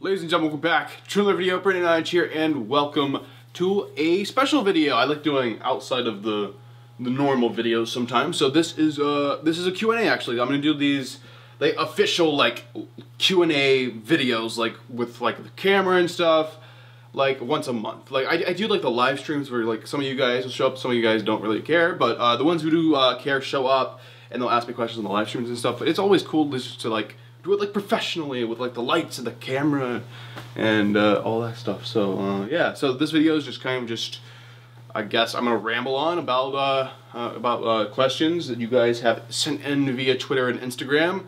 Ladies and gentlemen, welcome back to another video. Brandon Hodge here, and welcome to a special video. I like doing outside of the normal videos sometimes. So this is a Q&A actually. I'm gonna do these like official like Q&A videos like with like the camera and stuff, like once a month. Like I do like the live streams where like some of you guys will show up, some of you guys don't really care, but the ones who do care show up and they'll ask me questions on the live streams and stuff. But it's always cool just to like do it like professionally with like the lights and the camera and all that stuff. So yeah, so this video is just kind of just, I guess I'm gonna ramble on about questions that you guys have sent in via Twitter and Instagram,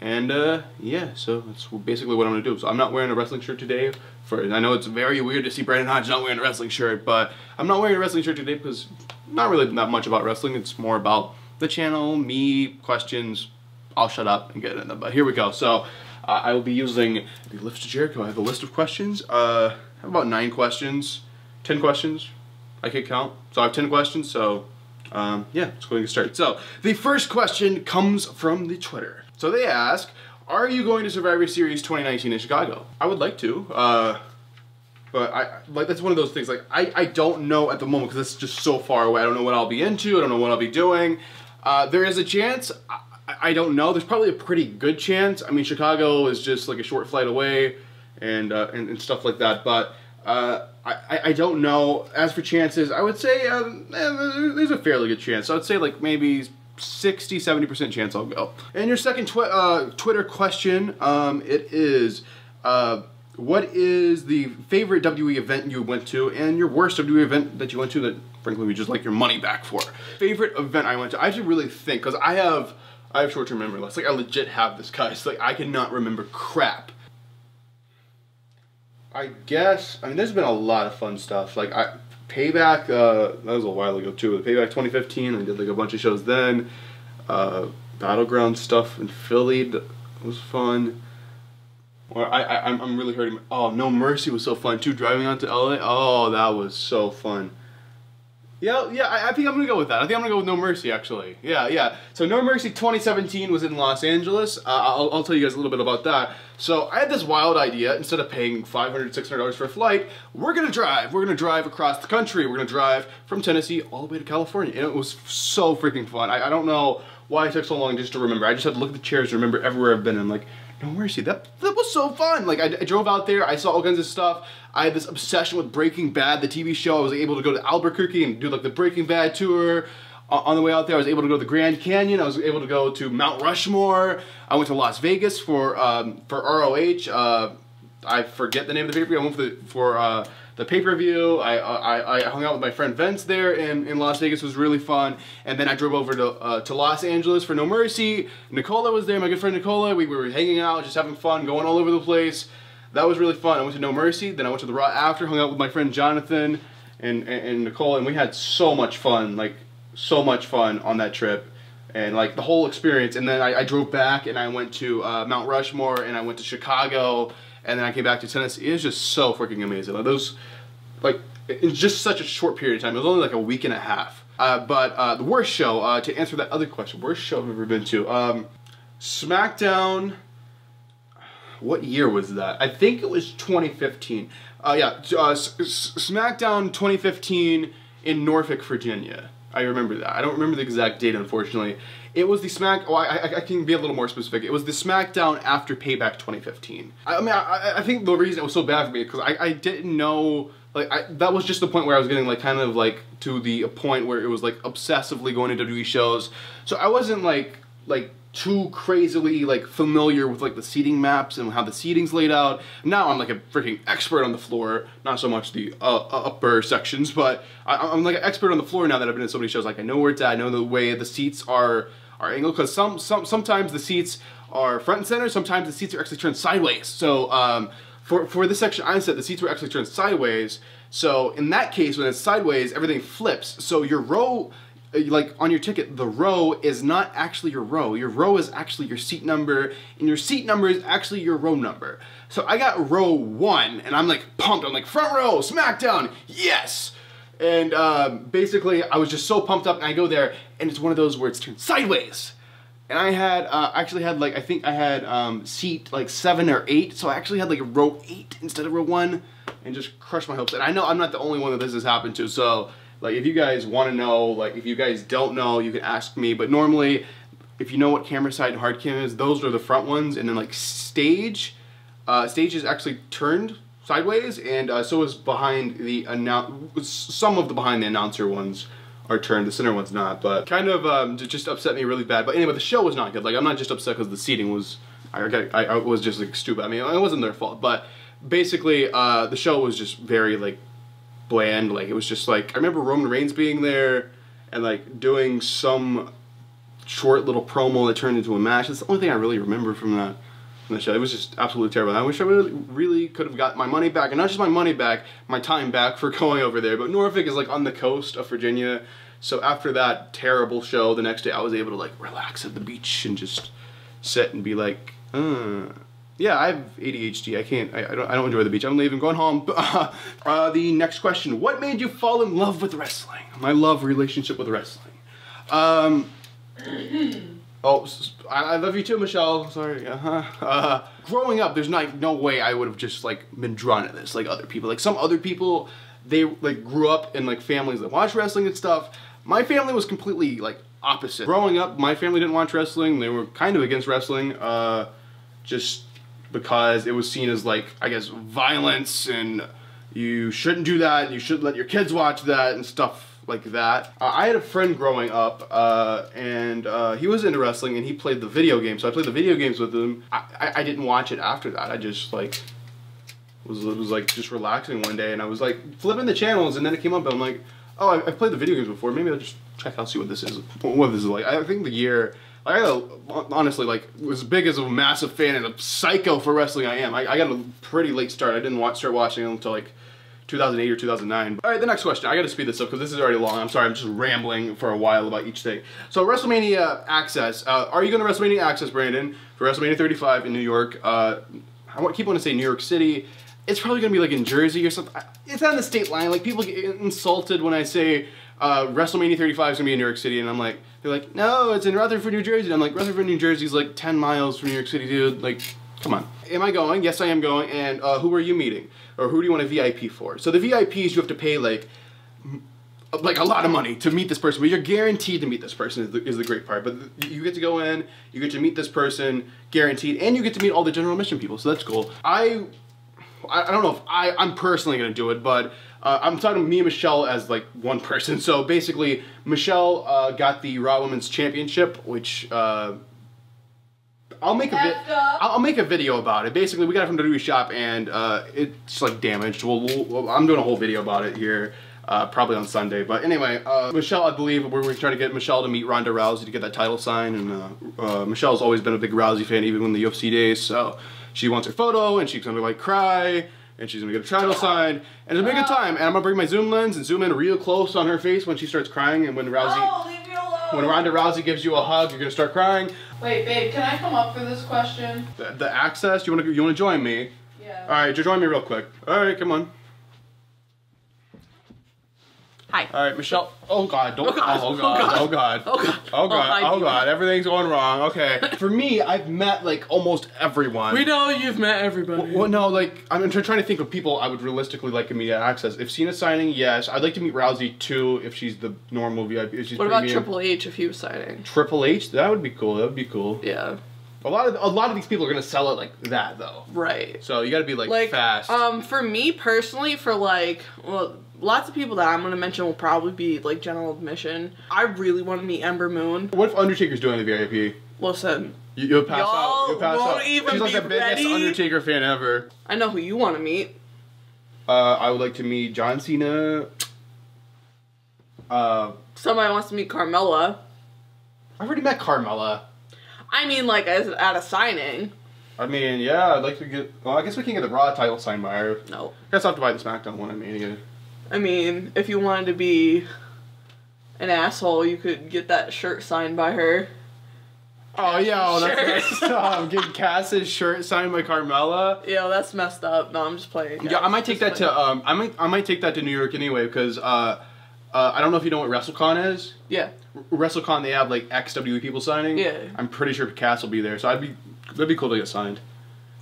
and yeah, so that's basically what I'm gonna do. So I'm not wearing a wrestling shirt today. I know it's very weird to see Brandon Hodge not wearing a wrestling shirt, but I'm not wearing a wrestling shirt today because not really that much about wrestling. It's more about the channel, me, questions. I'll shut up and get into them, but here we go. So I will be using the List to Jericho. I have a list of questions. I have about 9 questions, 10 questions. I can count. So I have 10 questions. So yeah, let's go ahead and get started. So the first question comes from the Twitter. So they ask, "Are you going to Survivor Series 2019 in Chicago?" I would like to, but like that's one of those things. Like I don't know at the moment because it's just so far away. I don't know what I'll be into. I don't know what I'll be doing. There is a chance. I don't know. There's probably a pretty good chance. I mean, Chicago is just like a short flight away, and stuff like that. But I don't know. As for chances, I would say there's a fairly good chance. So I'd say like maybe 60–70% chance I'll go. And your second Twitter question, it is, what is the favorite WWE event you went to, and your worst WWE event that you went to that, frankly, we just like your money back for? Favorite event I went to? I have to really think, because I have short-term memory loss. Like, I legit have this, guys. Like, I cannot remember crap. I guess, I mean, there's been a lot of fun stuff. Like, Payback, that was a while ago, too. Payback 2015, I did, like, a bunch of shows then. Battleground stuff in Philly was fun. Or I'm really hurting. Oh, No Mercy was so fun, too. Driving out to LA, oh, that was so fun. Yeah, I think I'm gonna go with that. I think I'm gonna go with No Mercy, actually. Yeah. So No Mercy 2017 was in Los Angeles. I'll tell you guys a little bit about that. So I had this wild idea. Instead of paying $500, $600 for a flight, we're gonna drive. We're gonna drive across the country. We're gonna drive from Tennessee all the way to California. And it was so freaking fun. I don't know why it took so long just to remember. I just had to look at the chairs to remember everywhere I've been. And like, No Mercy, that was so fun. Like, I drove out there, I saw all kinds of stuff. I had this obsession with Breaking Bad, the TV show. I was able to go to Albuquerque and do like the Breaking Bad tour. On the way out there, I was able to go to the Grand Canyon. I was able to go to Mount Rushmore. I went to Las Vegas for ROH. I forget the name of the pay-per-view. I went for the pay-per-view. I hung out with my friend Vince there in Las Vegas. It was really fun. And then I drove over to Los Angeles for No Mercy. Nicola was there, my good friend Nicola. We were hanging out, just having fun, going all over the place. That was really fun. I went to No Mercy, then I went to the Raw after, hung out with my friend Jonathan and Nicola, and we had so much fun, like so much fun on that trip. And like the whole experience. And then I drove back and I went to Mount Rushmore, and I went to Chicago, and then I came back to Tennessee. It was just so freaking amazing. Like those, like, in just such a short period of time. It was only like a week and a half. But the worst show, to answer that other question, worst show I've ever been to, SmackDown. What year was that? I think it was 2015. Yeah, SmackDown 2015 in Norfolk, Virginia. I remember that. I don't remember the exact date, unfortunately. It was the I can be a little more specific. It was the SmackDown after Payback 2015. I mean, I think the reason it was so bad for me is because I didn't know, like, that was just the point where I was getting, like, kind of, like, to the point where it was, like, obsessively going to WWE shows. So I wasn't, like too crazily like familiar with like the seating maps and how the seating's laid out. Now I'm like a freaking expert on the floor, not so much the upper sections, but I'm like an expert on the floor now that I've been in so many shows. Like I know where it's at, I know the way the seats are angled, because sometimes the seats are front and center, sometimes the seats are actually turned sideways. So for this section I said the seats were actually turned sideways. So in that case, when it's sideways, everything flips. So your row, like on your ticket, the row is not actually your row. Your row is actually your seat number, and your seat number is actually your row number. So I got row 1, and I'm like pumped. I'm like, front row, SmackDown, yes! And basically, I was just so pumped up, and I go there, and it's one of those where it's turned sideways. And I had actually had like I think I had seat like 7 or 8, so I actually had like a row 8 instead of row 1, and just crushed my hopes. And I know I'm not the only one that this has happened to, so like if you guys want to know, like if you guys don't know, you can ask me. But normally, if you know what camera side and hard cam is, those are the front ones, and then like stage is actually turned sideways, and so is behind the some of the behind the announcer ones are turned, the center one's not, but kind of just upset me really bad. But anyway, the show was not good. Like, I'm not just upset because the seating was, I was just like stupid. I mean, it wasn't their fault, but basically the show was just very like bland. Like, it was just like, I remember Roman Reigns being there and like doing some short little promo that turned into a match. That's the only thing I really remember from that. The show. It was just absolutely terrible. I wish I really could have got my money back, and not just my money back, my time back for going over there. But Norfolk is like on the coast of Virginia, so after that terrible show, the next day I was able to like relax at the beach and just sit and be like, yeah, I have ADHD. I don't enjoy the beach. I'm leaving, going home. The next question: what made you fall in love with wrestling? My love relationship with wrestling. Oh, I love you too, Michelle. Sorry. Growing up, there's no way I would have just like been drawn to this like other people. Like some other people, they like grew up in like families that watch wrestling and stuff. My family was completely like opposite. Growing up, my family didn't watch wrestling. They were kind of against wrestling, just because it was seen as like, I guess, violence, and you shouldn't do that. You shouldn't let your kids watch that and stuff like that. I had a friend growing up, and he was into wrestling, and he played the video game, so I played the video games with him. I didn't watch it after that. I just like was like just relaxing one day, and I was like flipping the channels, and then it came up, and I'm like, oh, I've played the video games before. Maybe I'll just check out, see what this is. What this is like. I think the year, like, honestly, like, as big as a massive fan and a psycho for wrestling I am, I got a pretty late start. I didn't start watching until like 2008 or 2009. All right, the next question. I gotta speed this up because this is already long. I'm sorry, I'm just rambling for a while about each thing. So WrestleMania Access. Are you going to WrestleMania Access, Brandon, for WrestleMania 35 in New York? I keep wanting to say New York City. It's probably going to be like in Jersey or something. It's on the state line. Like, people get insulted when I say WrestleMania 35 is going to be in New York City, and I'm like, they're like, no, it's in Rutherford, New Jersey. And I'm like, Rutherford, New Jersey is like 10 miles from New York City, dude. Like, come on. Am I going? Yes, I am going. And who are you meeting? Or who do you want a VIP for? So the VIPs, you have to pay like a lot of money to meet this person, but you're guaranteed to meet this person is the great part. But you get to go in, you get to meet this person, guaranteed, and you get to meet all the general admission people, so that's cool. I don't know if I'm personally going to do it, but I'm talking to me and Michelle as like one person. So basically, Michelle got the Raw Women's Championship, which I'll make a video about it. Basically, we got it from the WWE shop, and it's like damaged. I'm doing a whole video about it here, probably on Sunday. But anyway, Michelle, I believe we're trying to get Michelle to meet Ronda Rousey to get that title sign, and Michelle's always been a big Rousey fan, even in the UFC days. So she wants her photo, and she's gonna like cry, and she's gonna get a title sign, and it's gonna be a good time. And I'm gonna bring my zoom lens and zoom in real close on her face when she starts crying, and when when Ronda Rousey gives you a hug, you're gonna start crying. Wait, babe, can I come up for this question? The Access, you wanna join me? Yeah. All right, join me real quick. All right, come on. Hi. All right, Michelle. Oh God! Don't. Oh God! Oh God! Oh God! Oh God! Oh God! Oh God! Everything's going wrong. Okay. For me, I've met like almost everyone. We know you've met everybody. Well, no, like I'm trying to think of people I would realistically like to meet at Access. If Cena's signing, yes. I'd like to meet Rousey too if she's the normal VIP. If she's what about premium. Triple H if he was signing? Triple H? That would be cool. That would be cool. Yeah. A lot of these people are gonna sell it like that though. Right. So you got to be like fast. For me personally, for like, well, lots of people that I'm gonna mention will probably be like general admission. I really want to meet Ember Moon. What if Undertaker's doing the VIP? Listen. You'll pass out. You'll pass won't out. Even She's like the biggest Undertaker fan ever. I know who you want to meet. I would like to meet John Cena. Somebody wants to meet Carmella. I've already met Carmella. I mean, like, at a signing. I mean, yeah, I'd like to get... Well, I guess we can get the Raw title signed by her. No. I guess I'll have to buy the SmackDown one, Mania. I mean, if you wanted to be an asshole, you could get that shirt signed by her. Oh, yeah, that's getting Cass's shirt signed by Carmella. Yeah, that's messed up. No, I'm just playing. Yeah, I might take that to I might take that to New York anyway, because I don't know if you know what WrestleCon is. Yeah. WrestleCon, they have like ex-WWE people signing. Yeah. I'm pretty sure Cass will be there, so that'd be cool to get signed.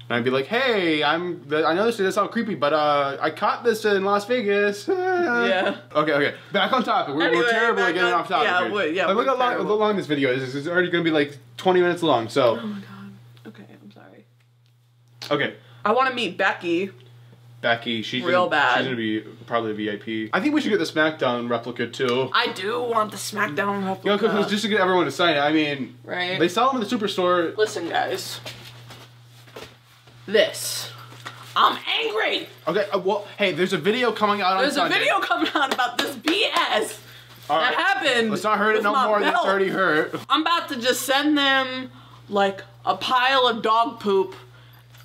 And I'd be like, hey, I know this doesn't sound creepy, but I caught this in Las Vegas. Yeah. Okay. Back on topic. We're terrible at getting off topic. Yeah, Like, look how long this video is. It's already going to be like 20 minutes long, so. Oh my god. Okay, I'm sorry. Okay. I want to meet Becky. Becky, she's real bad. She's going to be probably a VIP. I think we should get the SmackDown replica, too. I do want the SmackDown replica. Yeah, because just to get everyone to sign it. I mean, right. They sell them in the Superstore. Listen, guys. This. I'm angry. Okay, well, hey, there's a video coming out on Sunday. There's a video coming out about this BS that happened. Let's not hurt it no more than it's already hurt. I'm about to just send them, like, a pile of dog poop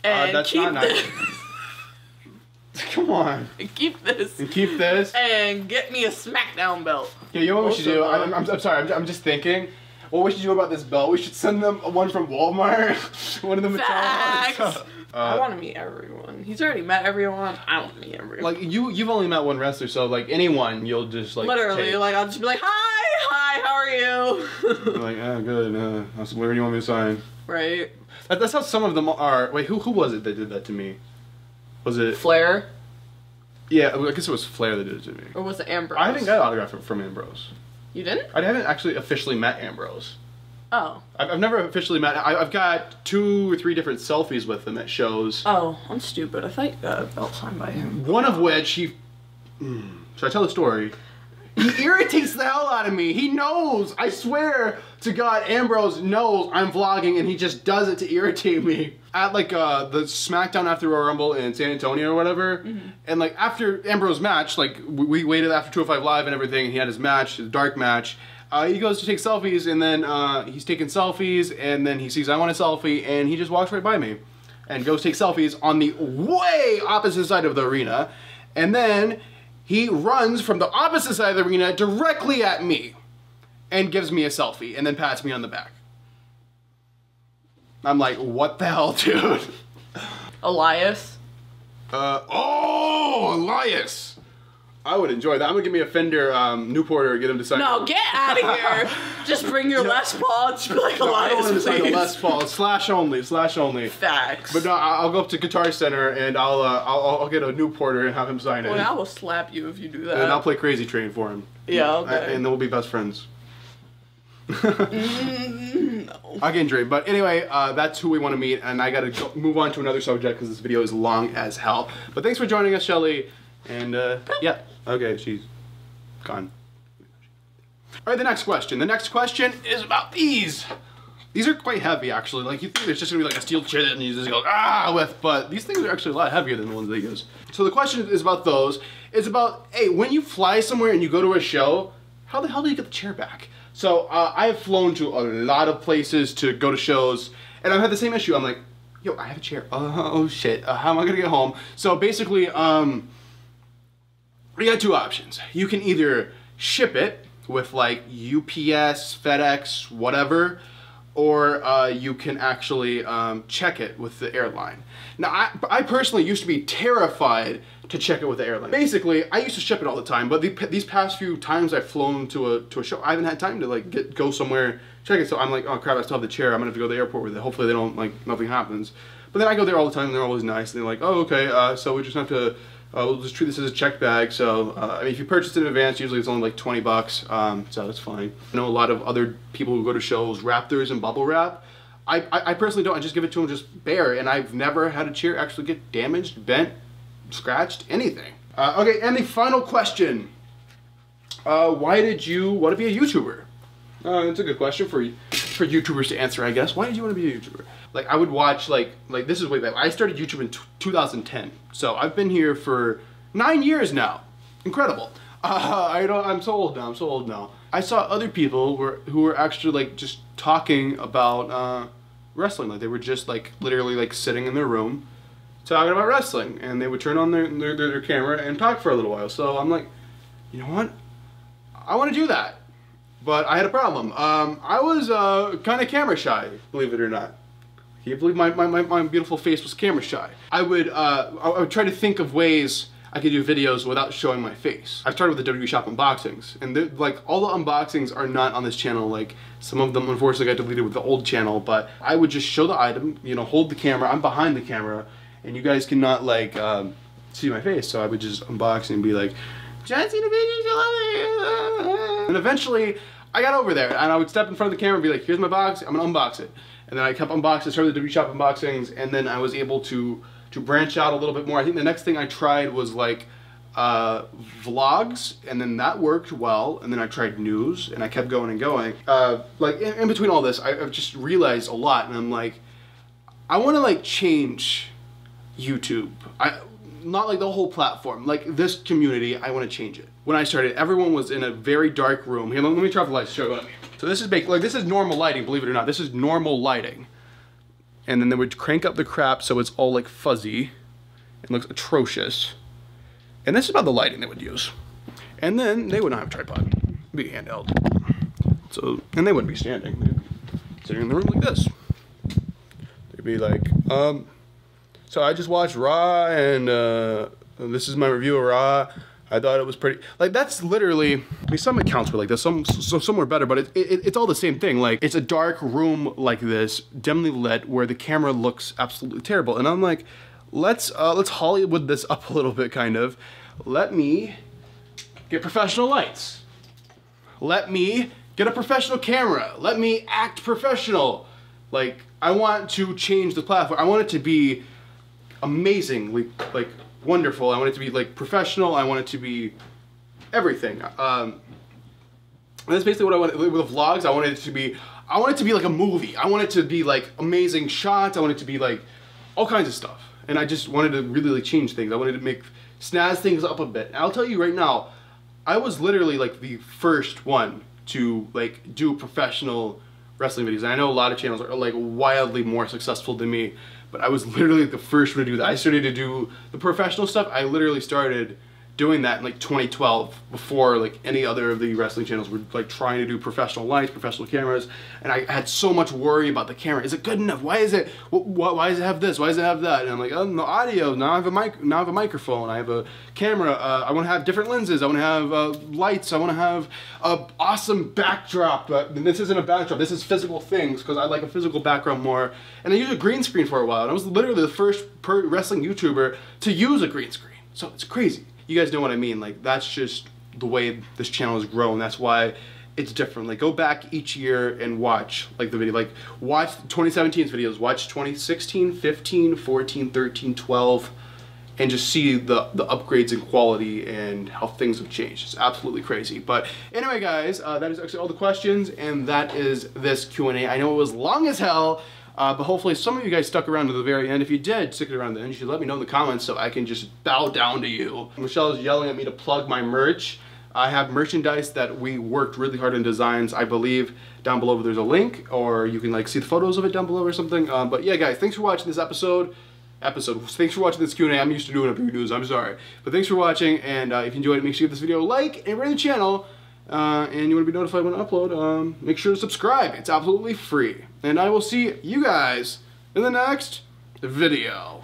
and that's keep not nice. this. Come on. And keep this. And keep this. And get me a SmackDown belt. Yeah, you know what we should do? I'm sorry, I'm just thinking. What we should do about this belt, we should send them one from Walmart. One of the Facts. Mattel. I want to meet everyone. He's already met everyone. I want to meet everyone. Like, you've only met one wrestler, so, like, anyone, you'll just, like, literally, like, I'll just be like, hi, how are you? Like, good, where do you want me to sign? Right. That's how some of them are. Wait, who was it that did that to me? Was it... Flair? Yeah, I guess it was Flair that did it to me. Or was it Ambrose? I haven't got an autograph from Ambrose. You didn't? I haven't actually officially met Ambrose. Oh. I've never officially met. I've got 2 or 3 different selfies with him at shows. Oh, I'm stupid. I thought you got a belt signed by him. One of which he... Should I tell the story? He irritates the hell out of me. He knows. I swear to God, Ambrose knows I'm vlogging and he just does it to irritate me. At like the SmackDown after Royal Rumble in San Antonio or whatever, and like after Ambrose's match, like we waited after 205 Live and everything, and he had his match, his dark match. He goes to take selfies, and then he's taking selfies, and then he sees I want a selfie, and he just walks right by me, and goes to take selfies on the way opposite side of the arena, and then he runs from the opposite side of the arena directly at me, and gives me a selfie, and then pats me on the back. I'm like, what the hell, dude? Elias? Oh, Elias! I would enjoy that. I'm gonna give me a Fender Newporter, get him to sign. No, get out of here! Just bring your Les Paul. Just be like, Elias, I don't want him to sign a please. Les Paul. Slash only. Facts. But no, I'll go up to Guitar Center and I'll get a Newporter and have him sign it. Well, I will slap you if you do that. And I'll play Crazy Train for him. Yeah, okay. And then we'll be best friends. No. I'll get injured. But anyway, that's who we want to meet, and I gotta move on to another subject because this video is long as hell. But thanks for joining us, Shelly. And yeah, okay, she's gone. All right, the next question. The next question is about these. These are quite heavy, actually. Like, you think it's just gonna be like a steel chair and you just go with, but these things are actually a lot heavier than the ones they use. So the question is about those. It's about, hey, when you fly somewhere and you go to a show, how the hell do you get the chair back? So I have flown to a lot of places to go to shows, and I've had the same issue. I'm like, yo, I have a chair. Oh shit, how am I gonna get home? So basically, we got 2 options. You can either ship it with like UPS, FedEx, whatever, or you can actually check it with the airline. Now, I personally used to be terrified to check it with the airline. Basically, I used to ship it all the time, but these past few times I've flown to a show, I haven't had time to like go somewhere, check it. So I'm like, oh crap, I still have the chair. I'm gonna have to go to the airport with it. Hopefully they don't, like, nothing happens. But then I go there all the time and they're always nice. And they're like, oh, okay, so we just have to, we'll just treat this as a checked bag. So, I mean, if you purchase it in advance, usually it's only like 20 bucks, so that's fine. I know a lot of other people who go to shows wrap theirs in bubble wrap. I personally don't. I just give it to them just bare, and I've never had a chair actually get damaged, bent, scratched, anything. Okay, and the final question. Why did you want to be a YouTuber? It's a good question for YouTubers to answer, I guess. Why did you want to be a YouTuber? Like, I would watch, like this is way back. I started YouTube in 2010, so I've been here for 9 years now. Incredible. I'm so old now. I saw other people who were actually like just talking about wrestling. Like, they were just like literally like sitting in their room talking about wrestling, and they would turn on their camera and talk for a little while. So I'm like, you know what? I want to do that. But I had a problem. I was kind of camera shy, believe it or not. Can you believe my beautiful face was camera shy? I would try to think of ways I could do videos without showing my face. I started with the WWE Shop unboxings, and like all the unboxings are not on this channel. Like some of them unfortunately got deleted with the old channel, but I would just show the item, you know, hold the camera, I'm behind the camera, and you guys cannot like see my face, so I would just unbox and be like, John Cena videos, and eventually I got over there, and I would step in front of the camera and be like, here's my box, I'm gonna unbox it. And then I kept unboxing, started the WWE Shop unboxings, and then I was able to branch out a little bit more. I think the next thing I tried was like vlogs, and then that worked well, and then I tried news, and I kept going and going. Like in between all this, I've just realized a lot, and I'm like, I want to like change YouTube. Not like the whole platform, like this community, I want to change it. When I started, everyone was in a very dark room. Here, let me try the lights, show it. So this is like this is normal lighting, believe it or not. This is normal lighting. And then they would crank up the crap so it's all like fuzzy. It looks atrocious. And this is about the lighting they would use. And then they would not have a tripod. It'd be handheld. So, and they wouldn't be standing. They'd be sitting in the room like this. They'd be like, so I just watched Raw, and this is my review of Raw. I thought it was pretty, like that's literally, I mean, some accounts were like this, some were better, but it's all the same thing. Like it's a dark room like this, dimly lit, where the camera looks absolutely terrible. And I'm like, let's Hollywood this up a little bit, kind of. Let me get professional lights. Let me get a professional camera. Let me act professional. Like I want to change the platform. I want it to be amazingly like wonderful. I want it to be like professional. I want it to be everything. And that's basically what I want with the vlogs. I want it to be like a movie. I want it to be like amazing shots. I want it to be like all kinds of stuff. And I just wanted to really like change things. I wanted to snazz things up a bit. And I'll tell you right now, I was literally like the first one to like do professional wrestling videos. And I know a lot of channels are like wildly more successful than me, but I was literally the first one to do that. I started to do the professional stuff. I literally started doing that in like 2012, before like any other of the wrestling channels were like trying to do professional lights, professional cameras. And I had so much worry about the camera. Is it good enough? Why is it? Why does it have this? Why does it have that? And I'm like, oh, the audio. Now I have a mic. Now I have a microphone. I have a camera. I want to have different lenses. I want to have lights. I want to have a awesome backdrop. This isn't a backdrop. This is physical things, because I like a physical background more. And I used a green screen for a while. And I was literally the first wrestling YouTuber to use a green screen. So it's crazy. You guys know what I mean. Like that's just the way this channel has grown. That's why it's different. Like go back each year and watch like the video. Like watch 2017's videos. Watch 2016, 15, 14, 13, 12, and just see the upgrades in quality and how things have changed. It's absolutely crazy. But anyway, guys, that is actually all the questions, and that is this Q&A. I know it was long as hell. But hopefully some of you guys stuck around to the very end. If you did stick around to the end, you should let me know in the comments so I can just bow down to you. Michelle is yelling at me to plug my merch. I have merchandise that we worked really hard in designs. I believe down below there's a link, or you can like see the photos of it down below or something. But yeah, guys, thanks for watching this episode. Thanks for watching this Q&A. I'm used to doing it for news. I'm sorry. But thanks for watching, and if you enjoyed it, make sure you give this video a like and rate the channel. And you want to be notified when I upload, make sure to subscribe. It's absolutely free. And I will see you guys in the next video.